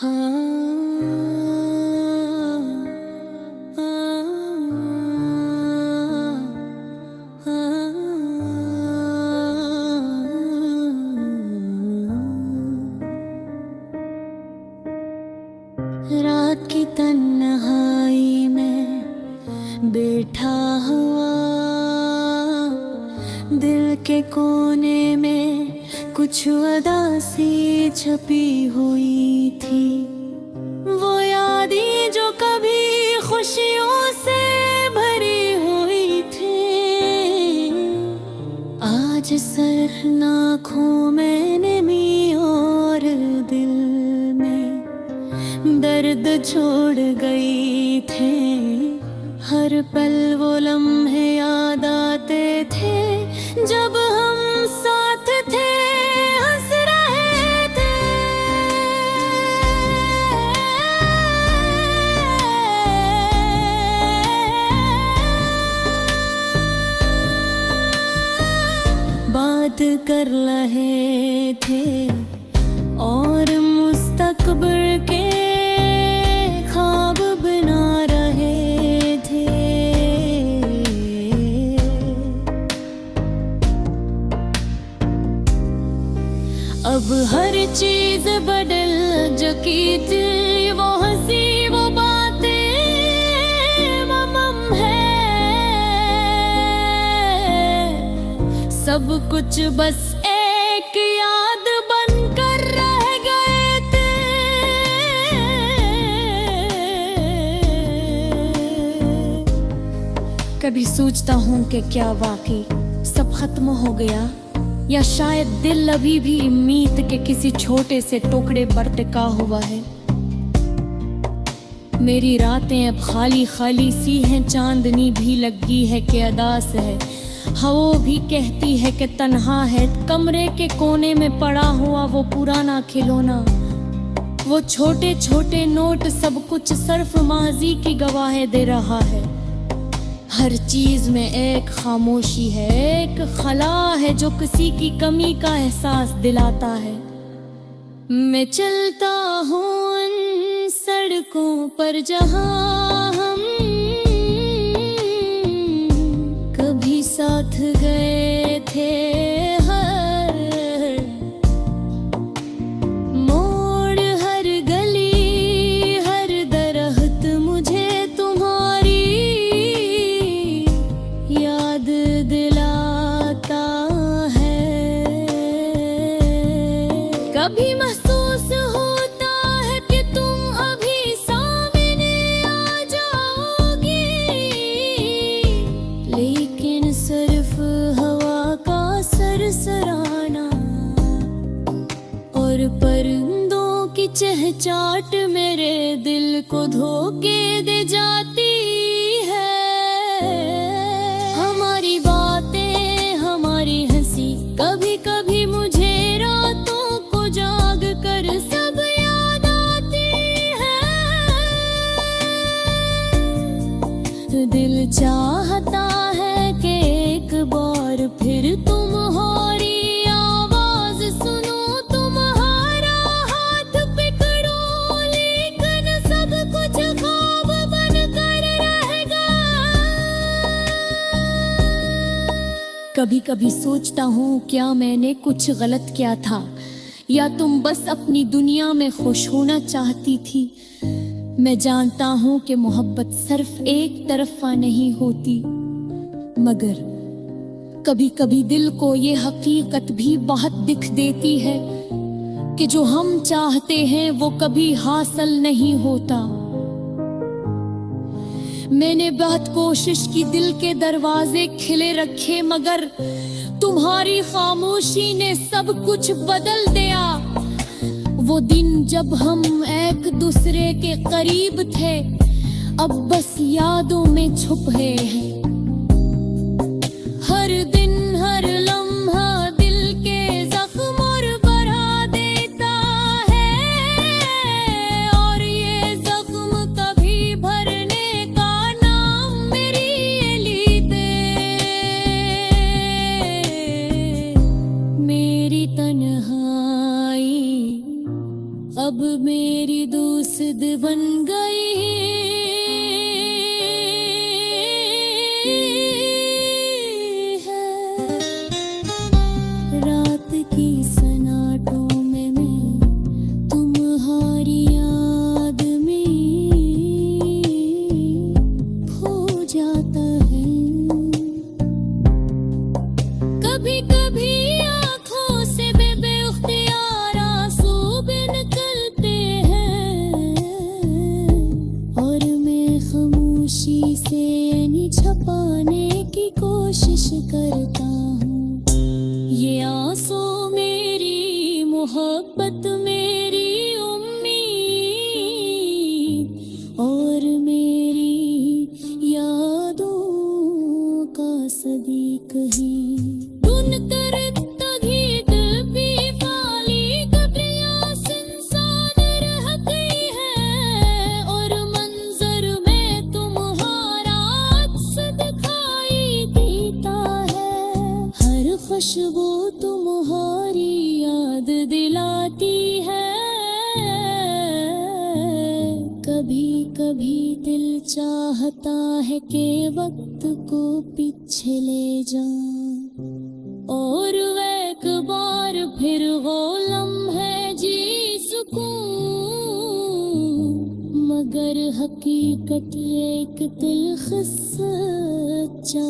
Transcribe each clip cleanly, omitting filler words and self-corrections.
रात की तन्हाई में बैठा हुआ दिल के कोने में कुछ उदासी छपी हुई थी। वो यादें जो कभी खुशियों से भरी हुई थी, आज सर नाखों में नमी और दिल में दर्द छोड़ गई थे। हर पल वो लम्हे याद आते थे जब हम साथ थे, हंस रहे थे। बात कर रहे थे और मुस्तकबिल के ख्वाब बना रहे थे। अब हर चीज बदल चुकी थी, वो हंसी वो बातें मम है। सब कुछ बस एक याद बनकर रह गए थे। कभी सोचता हूँ कि क्या वाकई सब खत्म हो गया, या शायद दिल अभी भी उम्मीद के किसी छोटे से टुकड़े पर टिका हुआ है। मेरी रातें अब खाली खाली सी हैं, चांदनी भी लगी है कि अदास है। हवा भी कहती है कि तन्हा है। कमरे के कोने में पड़ा हुआ वो पुराना खिलौना, वो छोटे छोटे नोट, सब कुछ सिर्फ माजी की गवाहें दे रहा है। हर चीज में एक खामोशी है, एक खला है जो किसी की कमी का एहसास दिलाता है। मैं चलता हूँ उन सड़कों पर जहाँ हम कभी साथ गए थे। हर मोड़, हर गली, हर दरख्त मुझे तुम्हारी याद दिलाता है। कभी महसूस होता है कि तुम अभी सामने आ जाओगी, लेकिन सिर्फ हवा का सरसराना और परिंदों की चहचहाट मेरे दिल को धोखे दे जाती है। हमारी बातें, हमारी हंसी, कभी कभी मुझे रातों को जाग कर सब याद आती है। दिल चाहता है कि एक बार फिर तुम्हारी आवाज सुनो, तुम्हारा हाथ पकड़ो, लेकिन सब कुछ ख्वाब बनकर रहेगा। कभी कभी सोचता हूँ क्या मैंने कुछ गलत किया था, या तुम बस अपनी दुनिया में खुश होना चाहती थी। मैं जानता हूँ कि मोहब्बत सिर्फ एक तरफा नहीं होती, मगर कभी कभी दिल को ये हकीकत भी बहुत दिख देती है कि जो हम चाहते हैं वो कभी हासिल नहीं होता। मैंने बहुत कोशिश की, दिल के दरवाजे खिले रखे, मगर तुम्हारी खामोशी ने सब कुछ बदल दिया। वो दिन जब हम एक दूसरे के करीब थे, अब बस यादों में छुप गए हैं। हर दिन, हर लम्हा दिल के जख्म और बढ़ा देता है, और ये जख्म कभी भरने का नाम मेरी लेते। मेरी तन्हाई अब मेरी मेरी दोस्त बन गई रात की सन्नाटों में मैं तुम्हारी याद में खो जाता है। कभी कभी आँखों से बेख्तियार आंसू भी निकलते हैं और मैं खामोशी से इन्हें छुपाने की कोशिश करता हूँ। ये आंसू मेरी मोहब्बत मेरी उम्मीद और मेरी यादों का सदीक है। ढूंढ कर तभी दिल भी फाली कब्रियां सुनसान रह गई है और मंजर में तुम्हारा अक्स दिखाई देता है। हर खुशबू तुम्हारी याद दिलाती है। कभी कभी दिल चाहता है कि वक्त को पीछे ले जाऊं और वह एक बार फिर वो लम्हे जी सकूं, मगर हकीकत एक तिल्ख सच्चाई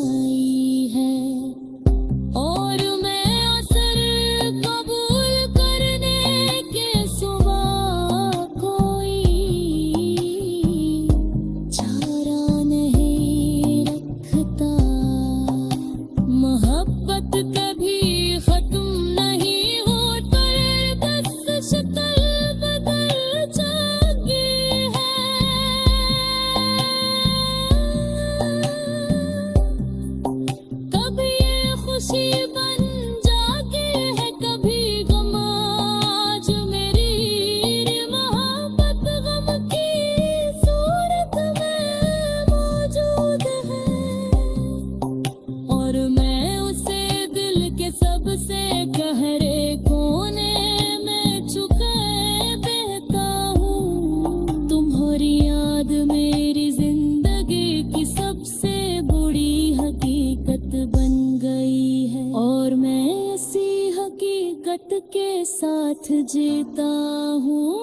है और मैं असर कबूल करने के सिवा कोई चारा नहीं रखता। मोहब्बत कभी खत्म नहीं होता, बस शक्ल बदल जाती है। कभी ये खुशी बन जाती है, कभी गम। आज मेरी मोहब्बत गम की सूरत में मौजूद है और मैं उसे दिल के सबसे गहरे कोने में छुपे बहता हूँ। तुम्हारी याद मेरी जिंदगी की सबसे बुरी हकीकत बन गई है और मैं इसी हकीकत के साथ जीता हूँ,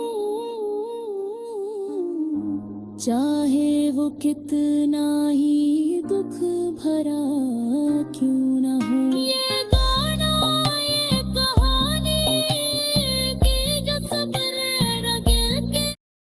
चाहे वो कितना ही दुख भरा क्यों ना हो।